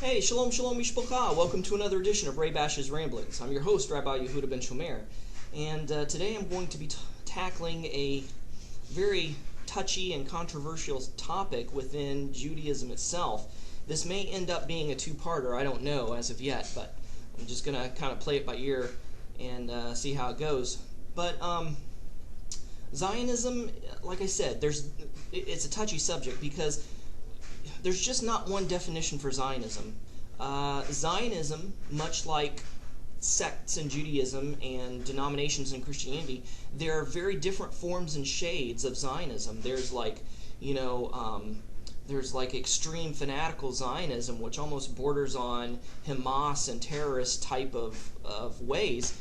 Hey, shalom, shalom, mishpacha. Welcome to another edition of Ray Bash's Ramblings. I'm your host, Rabbi Yehuda ben Shomer, and today I'm going to be tackling a very touchy and controversial topic within Judaism itself. This may end up being a two-parter, I don't know as of yet, but I'm just going to kind of play it by ear and see how it goes. But Zionism, like I said, it's a touchy subject because there's just not one definition for Zionism. Zionism, much like sects in Judaism and denominations in Christianity, there are very different forms and shades of Zionism. There's there's extreme fanatical Zionism, which almost borders on Hamas and terrorist type of ways.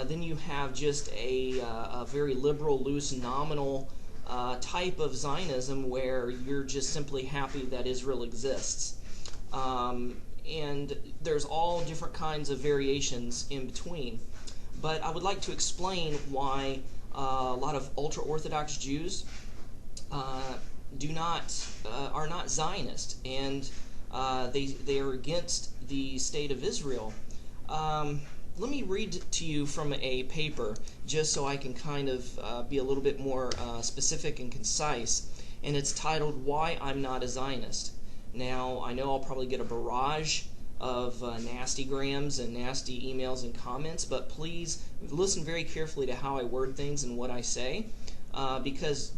Then you have just a very liberal, loose, nominal type of Zionism where you're just simply happy that Israel exists. And there's all different kinds of variations in between. But I would like to explain why a lot of ultra-Orthodox Jews are not Zionist, and they are against the state of Israel. Let me read to you from a paper just so I can kind of be a little bit more specific and concise, and it's titled "Why I'm Not a Zionist." Now, I know I'll probably get a barrage of nasty grams and nasty emails and comments, but please listen very carefully to how I word things and what I say, because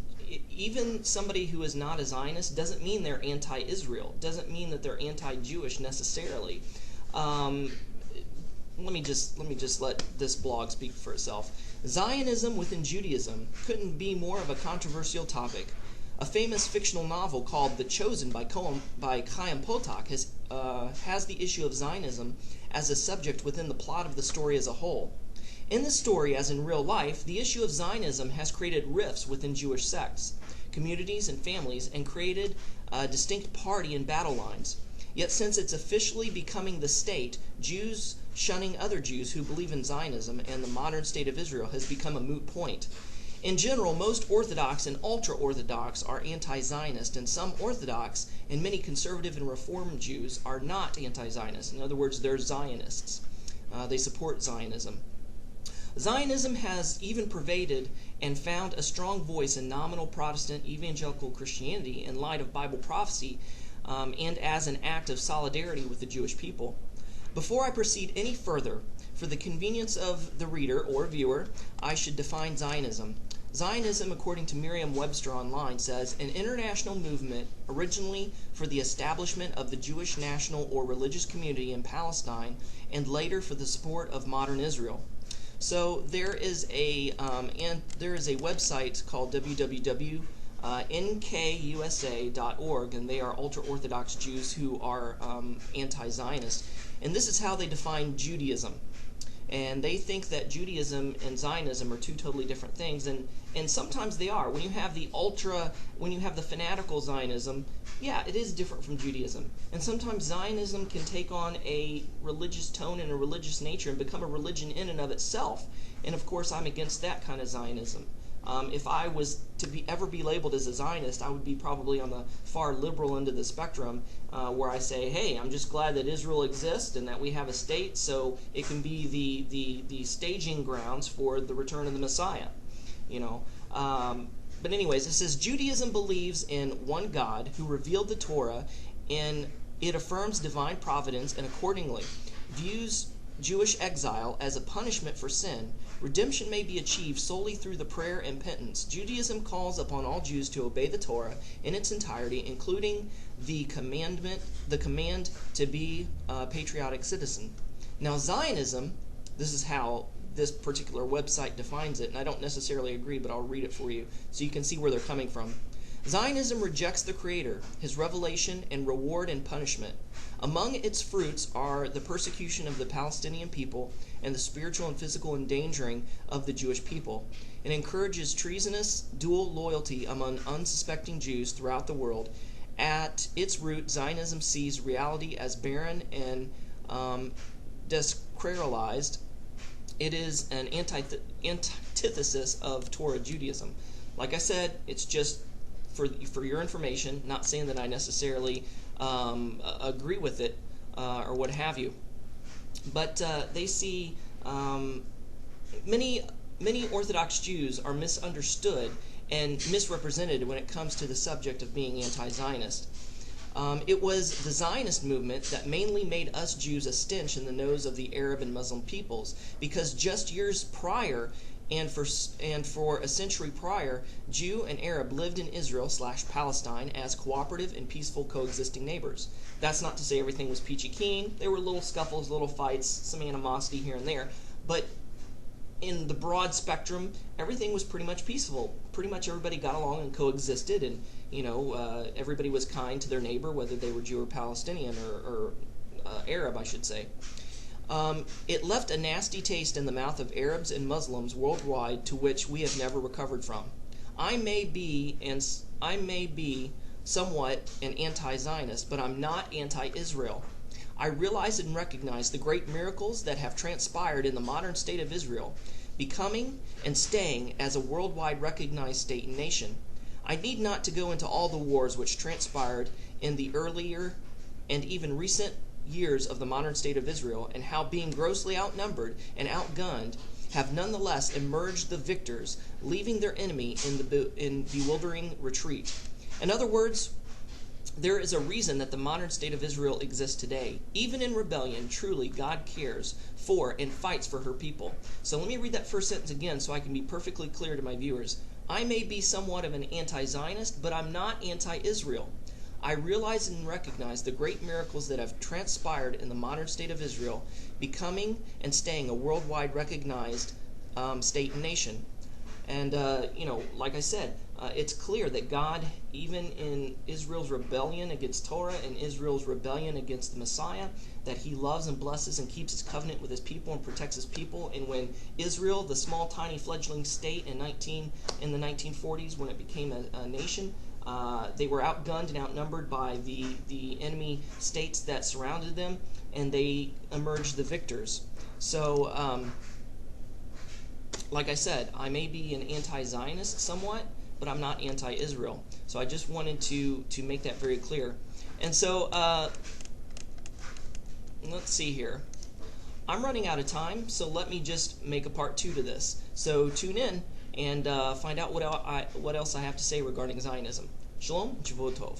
even somebody who is not a Zionist doesn't mean they're anti-Israel, doesn't mean that they're anti-Jewish necessarily. Let me just let this blog speak for itself. Zionism within Judaism couldn't be more of a controversial topic. A famous fictional novel called The Chosen by Chaim Potok has the issue of Zionism as a subject within the plot of the story as a whole. In the story, as in real life, the issue of Zionism has created rifts within Jewish sects, communities, and families, and created a distinct party and battle lines. Yet since it's officially becoming the state, Jews shunning other Jews who believe in Zionism and the modern state of Israel has become a moot point. In general, most Orthodox and ultra-Orthodox are anti-Zionist, and some Orthodox and many conservative and Reform Jews are not anti-Zionist. In other words, they're Zionists. They support Zionism. Zionism has even pervaded and found a strong voice in nominal Protestant evangelical Christianity in light of Bible prophecy and as an act of solidarity with the Jewish people. Before I proceed any further, for the convenience of the reader or viewer, I should define Zionism. Zionism, according to Merriam-Webster Online, says an international movement originally for the establishment of the Jewish national or religious community in Palestine and later for the support of modern Israel. So there is a website called www.nkusa.org, and they are ultra-Orthodox Jews who are anti-Zionist. And this is how they define Judaism. And they think that Judaism and Zionism are two totally different things, and sometimes they are. When you have the fanatical Zionism, yeah, it is different from Judaism. And sometimes Zionism can take on a religious tone and a religious nature and become a religion in and of itself. And of course, I'm against that kind of Zionism. If I was to ever be labeled as a Zionist, I would be probably on the far liberal end of the spectrum, where I say, hey, I'm just glad that Israel exists and that we have a state, so it can be the staging grounds for the return of the Messiah. But anyways, it says Judaism believes in one God who revealed the Torah, and it affirms divine providence and accordingly views Jewish exile as a punishment for sin. Redemption may be achieved solely through the prayer and penance. Judaism calls upon all Jews to obey the Torah in its entirety, including the command to be a patriotic citizen. Now, Zionism, this is how this particular website defines it, and I don't necessarily agree, but I'll read it for you so you can see where they're coming from. Zionism rejects the Creator, His revelation, and reward and punishment. Among its fruits are the persecution of the Palestinian people and the spiritual and physical endangering of the Jewish people. It encourages treasonous dual loyalty among unsuspecting Jews throughout the world. At its root, Zionism sees reality as barren and desacralized. It is an antithesis of Torah Judaism. Like I said, it's just for your information, not saying that I necessarily agree with it, or what have you. But they see many Orthodox Jews are misunderstood and misrepresented when it comes to the subject of being anti-Zionist. It was the Zionist movement that mainly made us Jews a stench in the nose of the Arab and Muslim peoples, because just years prior and for a century prior, Jew and Arab lived in Israel/Palestine as cooperative and peaceful coexisting neighbors. That's not to say everything was peachy keen. There were little scuffles, little fights, some animosity here and there, but in the broad spectrum, everything was pretty much peaceful. Pretty much everybody got along and coexisted, and everybody was kind to their neighbor, whether they were Jew or Palestinian or Arab, I should say. It left a nasty taste in the mouth of Arabs and Muslims worldwide, to which we have never recovered from. I may be somewhat an anti-Zionist, but I'm not anti-Israel. I realize and recognize the great miracles that have transpired in the modern state of Israel, becoming and staying as a worldwide recognized state and nation. I need not to go into all the wars which transpired in the earlier and even recent years of the modern state of Israel, and how, being grossly outnumbered and outgunned, have nonetheless emerged the victors, leaving their enemy in bewildering retreat. In other words, there is a reason that the modern state of Israel exists today. Even in rebellion, truly, God cares for and fights for her people. So let me read that first sentence again so I can be perfectly clear to my viewers. I may be somewhat of an anti-Zionist, but I'm not anti-Israel. I realize and recognize the great miracles that have transpired in the modern state of Israel, becoming and staying a worldwide recognized state and nation. And, like I said, it's clear that God, even in Israel's rebellion against Torah and Israel's rebellion against the Messiah, that he loves and blesses and keeps his covenant with his people and protects his people. And when Israel, the small, tiny, fledgling state in the 1940s, when it became a nation, they were outgunned and outnumbered by the enemy states that surrounded them, and they emerged the victors. So, like I said, I may be an anti-Zionist somewhat, but I'm not anti-Israel. So I just wanted to make that very clear. And so, let's see here. I'm running out of time, so let me just make a part 2 to this. So tune in and find out what else I have to say regarding Zionism. Shalom, Shavua Tov.